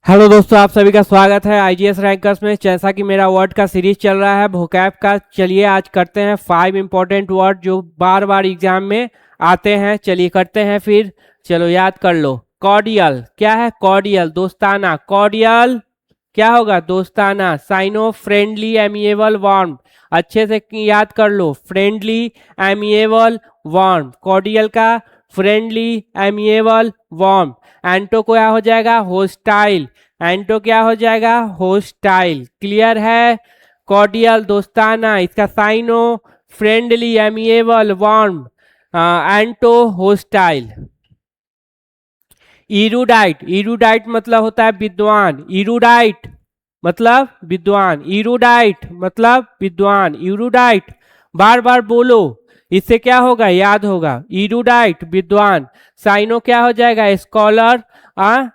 Hello दोस्तों, आप सभी का स्वागत है आईजीएस रैंकर्स में। जैसा कि मेरा वर्ड का सीरीज चल रहा है वोकैब का, चलिए आज करते हैं 5 इंपॉर्टेंट वर्ड जो बार बार एग्जाम में आते हैं। चलिए करते हैं फिर। चलो याद कर लो। कॉर्डियल क्या है? कॉर्डियल दोस्ताना। कॉर्डियल क्या होगा? दोस्ताना। Syno friendly amiable warm. अच्छे से याद कर लो। Friendly amiable warm. कॉर्डियल का फ्रेंडली एमिएबल वार्म। एंटो क्या हो जाएगा? होस्टाइल। एंटो क्या हो जाएगा? होस्टाइल। क्लियर है? कॉर्डियल दोस्ताना, इसका syno friendly amiable warm, anto hostile. Erudite. Erudite मतलब होता है विद्वान। इरूडाइट मतलब विद्वान। इरूडाइट मतलब विद्वान। इरूडाइट बार बार बोलो, इससे क्या होगा? याद होगा। इरूडाइट विद्वान। साइनो क्या हो जाएगा? Scholar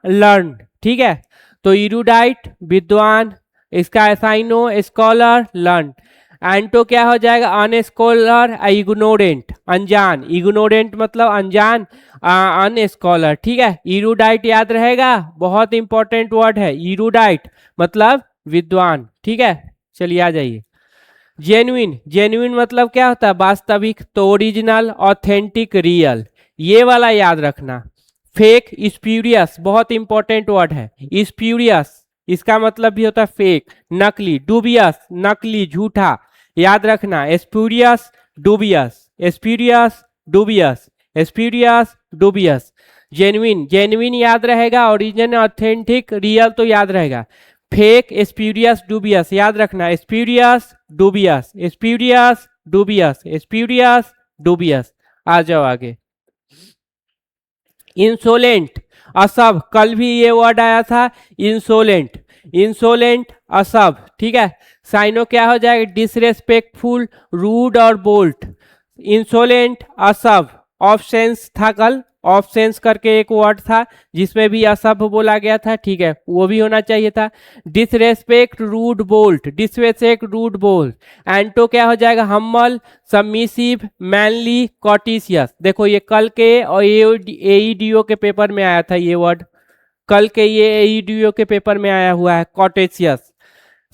learn. ठीक है, तो इरूडाइट विद्वान, इसका साइनो स्कॉलर लर्न। एंटो क्या हो जाएगा? अनस्कॉलर इग्नोरेंट, अनजान। इग्नोरेंट मतलब अनजान, अनस्कॉलर। ठीक है, इरूडाइट याद रहेगा, बहुत इंपॉर्टेंट वर्ड है। इरूडाइट मतलब विद्वान। ठीक है, चलिए आ जाइए। जेन्युइन। जेन्युइन मतलब क्या होता है? वास्तविक। तो ओरिजिनल, ऑथेंटिक, रियल, ये वाला याद रखना। फेक स्प्यूरियस बहुत इंपॉर्टेंट वर्ड है। स्प्यूरियस इसका मतलब भी होता है फेक, नकली। डूबियस नकली, झूठा, याद रखना। Spurious dubious, spurious dubious, spurious dubious. Genuine. Genuine याद रहेगा। ओरिजिनल, ऑथेंटिक, रियल तो याद रहेगा। फेक स्प्यूरियस डूबियस याद रखना। Spurious dubious, spurious dubious, spurious dubious. आ जाओ आगे। इंसोलेंट असभ, कल भी ये वर्ड आया था। इंसोलेंट। इंसोलेंट असभ। ठीक है, साइनो क्या हो जाएगा? डिसरेस्पेक्टफुल, रूड और बोल्ट। इंसोलेंट असभ। ऑफसेंस था कल, ऑफसेंस करके एक वर्ड था जिसमें भी असभ बोला गया था। ठीक है, वो भी होना चाहिए था। Disrespect, rude, bold. Disrespect, rude, bold. Anto क्या हो जाएगा? Humble, submissive, manly, courteous. देखो ये कल के और एईडीओ के पेपर में आया था ये वर्ड। कल के ये एईडीओ के पेपर में आया हुआ है कॉटेशियस।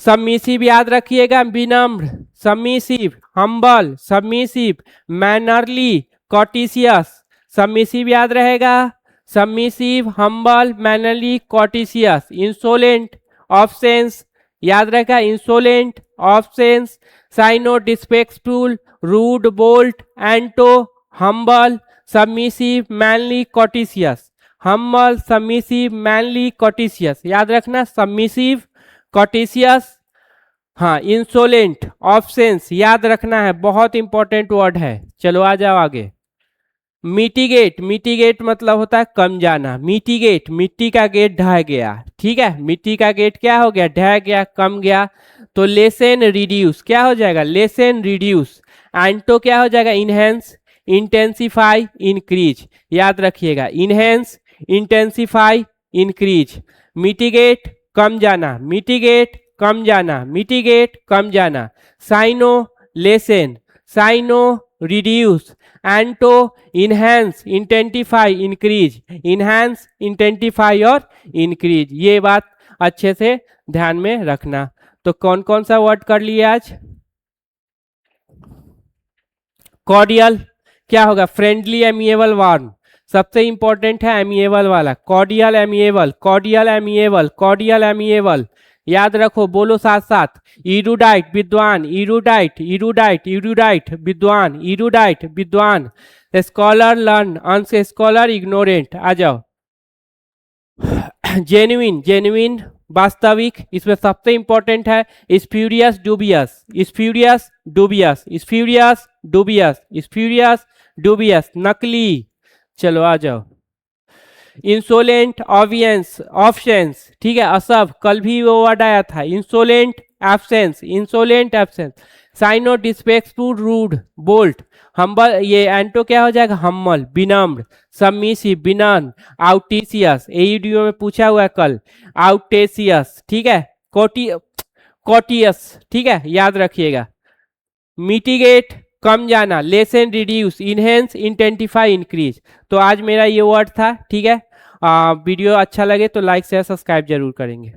सबमिसिव याद रखिएगा, विनम्र। Submissive, humble, submissive, mannerly, courteous. Submissive याद रहेगा। Submissive, humble, mannerly, courteous. Insolent, offensive याद रहेगा। Insolent, offensive, syno disrespectful, rude, bold, anto, humble, submissive, manly, courteous. Humble, submissive, manly, courteous याद रखना। सबमिसिव, कॉटिशियस, हाँ, इंसोलेंट, ऑफसेंस याद रखना है, बहुत इंपॉर्टेंट वर्ड है। चलो आ जाओ आगे। मिटिगेट। मिटिगेट मतलब होता है कम जाना। मिटिगेट, मिट्टी का गेट ढह गया। ठीक है, मिट्टी का गेट क्या हो गया? ढह गया, कम गया। तो लेसन रिड्यूस क्या हो जाएगा? Lesson reduce. एंटो क्या हो जाएगा? Enhance, intensify, increase. याद रखिएगा, इनहेंस, इंटेंसिफाई, इंक्रीज। मिटिगेट कम जाना, मिटिगेट कम जाना, मिटिगेट कम जाना। Syno lessen, syno reduce, anto enhance, intensify, increase. Enhance, intensify और इंक्रीज, ये बात अच्छे से ध्यान में रखना। तो कौन कौन सा वर्ड कर लिए आज? कॉर्डियल क्या होगा? फ्रेंडली एमिएबल वार्म, सबसे इंपॉर्टेंट है एमिएबल वाला। Cordial amiable, cordial amiable, cordial amiable याद रखो, बोलो साथ साथ। इरूडाइट विद्वान, इरूडाइट, इरूडाइट, इरूडाइट विद्वान, इरूडाइट विद्वान। Scholar learned, anto scholar ignorant. आ जाओ। जेन्युइन। जेन्युइन वास्तविक, इसमें सबसे इंपॉर्टेंट है spurious dubious, spurious dubious, spurious dubious, spurious dubious, नकली। चलो आ जाओ। Insolent obvious, options. ठीक है, असब कल भी वो वर्ड आया था। Insolent absence, insolent absence. Syno disrespectful, rude, bold. Humble, ये एंटो क्या हो जाएगा? हम्बल, विनम्र, सबमिसिव, विनम्र, आउटेसियस, एईडीओ में पूछा हुआ है कल, आउटेसियस। ठीक है, कोटी कॉटियस। ठीक है, याद रखिएगा। मिटिगेट कम जाना, lesson reduce, enhance, intensify, increase. तो आज मेरा ये वर्ड था। ठीक है, वीडियो अच्छा लगे तो लाइक शेयर सब्सक्राइब जरूर करेंगे।